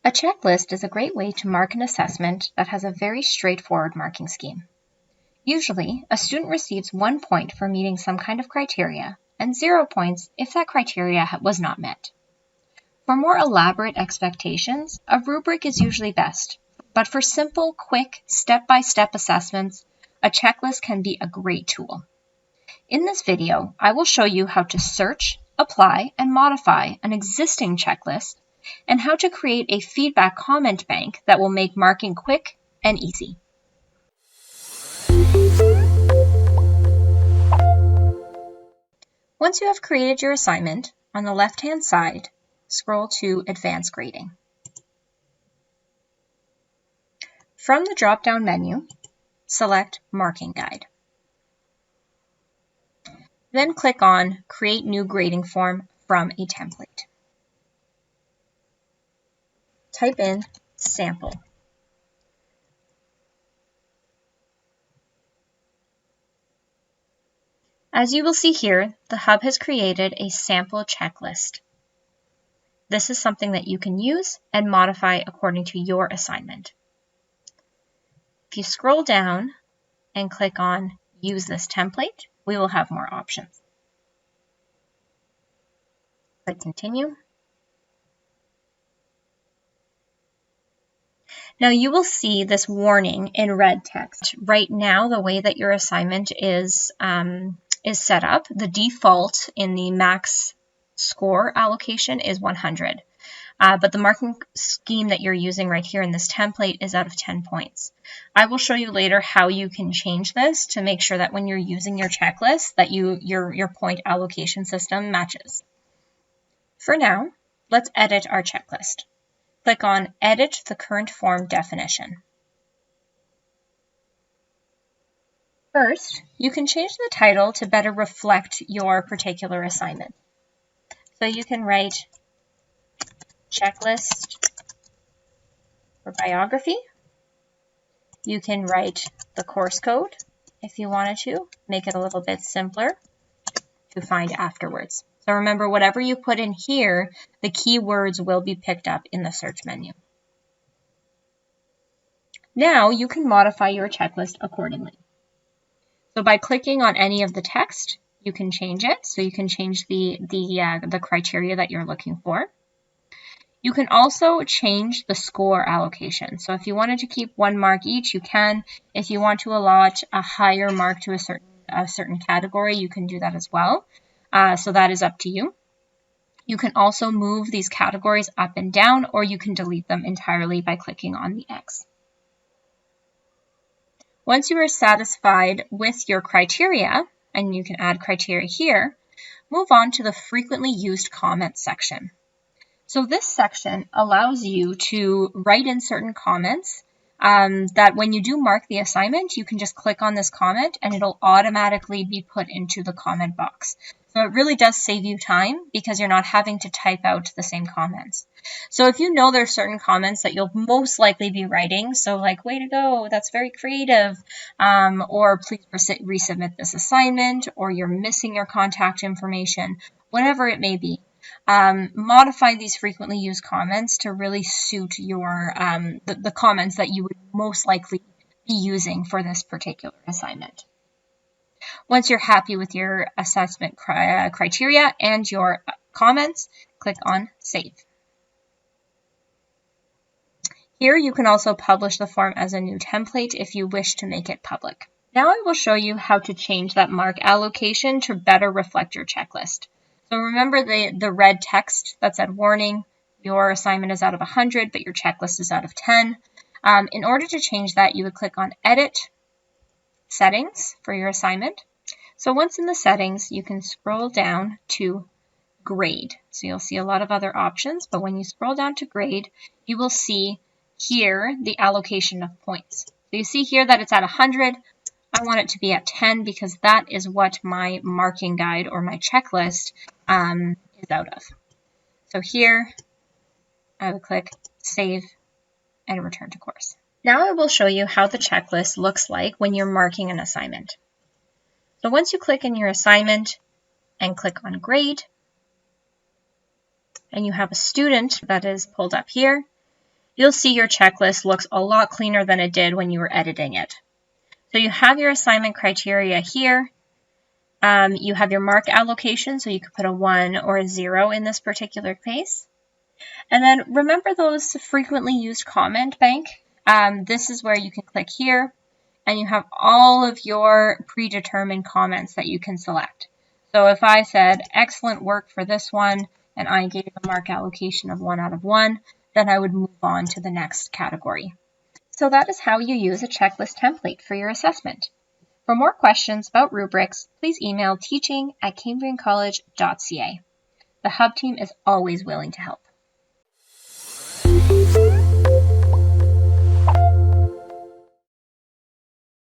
A checklist is a great way to mark an assessment that has a very straightforward marking scheme. Usually, a student receives 1 point for meeting some kind of criteria and 0 points if that criteria was not met. For more elaborate expectations, a rubric is usually best, but for simple, quick, step-by-step assessments, a checklist can be a great tool. In this video, I will show you how to search, apply, and modify an existing checklist, and how to create a feedback comment bank that will make marking quick and easy. Once you have created your assignment, on the left-hand side, scroll to Advanced Grading. From the drop-down menu, select Marking Guide. Then click on Create New Grading Form from a template. Type in Sample. As you will see here, the Hub has created a sample checklist. This is something that you can use and modify according to your assignment. If you scroll down and click on Use this template, we will have more options. Click Continue. Now you will see this warning in red text. Right now, the way that your assignment is set up, the default in the max score allocation is 100. But the marking scheme that you're using right here in this template is out of 10 points. I will show you later how you can change this to make sure that when you're using your checklist that your point allocation system matches. For now, let's edit our checklist. Click on Edit the Current Form Definition. First, you can change the title to better reflect your particular assignment. So you can write Checklist for Biography. You can write the course code if you wanted to, make it a little bit simpler to find afterwards. So remember, whatever you put in here, the keywords will be picked up in the search menu. Now you can modify your checklist accordingly. So by clicking on any of the text, you can change it. So you can change the criteria that you're looking for. You can also change the score allocation. So if you wanted to keep 1 mark each, you can. If you want to allot a higher mark to a certain category, you can do that as well. So that is up to you. You can also move these categories up and down, or you can delete them entirely by clicking on the X. Once you are satisfied with your criteria, and you can add criteria here, move on to the frequently used comments section. So this section allows you to write in certain comments that when you do mark the assignment, you can just click on this comment and it'll automatically be put into the comment box. So it really does save you time because you're not having to type out the same comments. So if you know there's certain comments that you'll most likely be writing, so like, way to go, that's very creative, or please resubmit this assignment, or you're missing your contact information, whatever it may be, modify these frequently used comments to really suit your the comments that you would most likely be using for this particular assignment. Once you're happy with your assessment criteria and your comments, click on Save. Here you can also publish the form as a new template if you wish to make it public. Now I will show you how to change that mark allocation to better reflect your checklist. So remember the red text that said warning, your assignment is out of 100, but your checklist is out of 10. In order to change that, you would click on Edit, Settings for your assignment. So once in the settings, you can scroll down to Grade. So you'll see a lot of other options, but when you scroll down to Grade, you will see here the allocation of points. So you see here that it's at 100. I want it to be at 10 because that is what my marking guide or my checklist is out of. So here, I would click Save and Return to Course. Now I will show you how the checklist looks like when you're marking an assignment. So once you click in your assignment and click on Grade, and you have a student that is pulled up here, you'll see your checklist looks a lot cleaner than it did when you were editing it. So you have your assignment criteria here. You have your mark allocation, so you could put a 1 or a 0 in this particular case. And then remember those frequently used comment bank. This is where you can click here, and you have all of your predetermined comments that you can select. So if I said, excellent work for this one, and I gave a mark allocation of 1 out of 1, then I would move on to the next category. So that is how you use a checklist template for your assessment. For more questions about rubrics, please email teaching@cambriancollege.ca. The Hub team is always willing to help.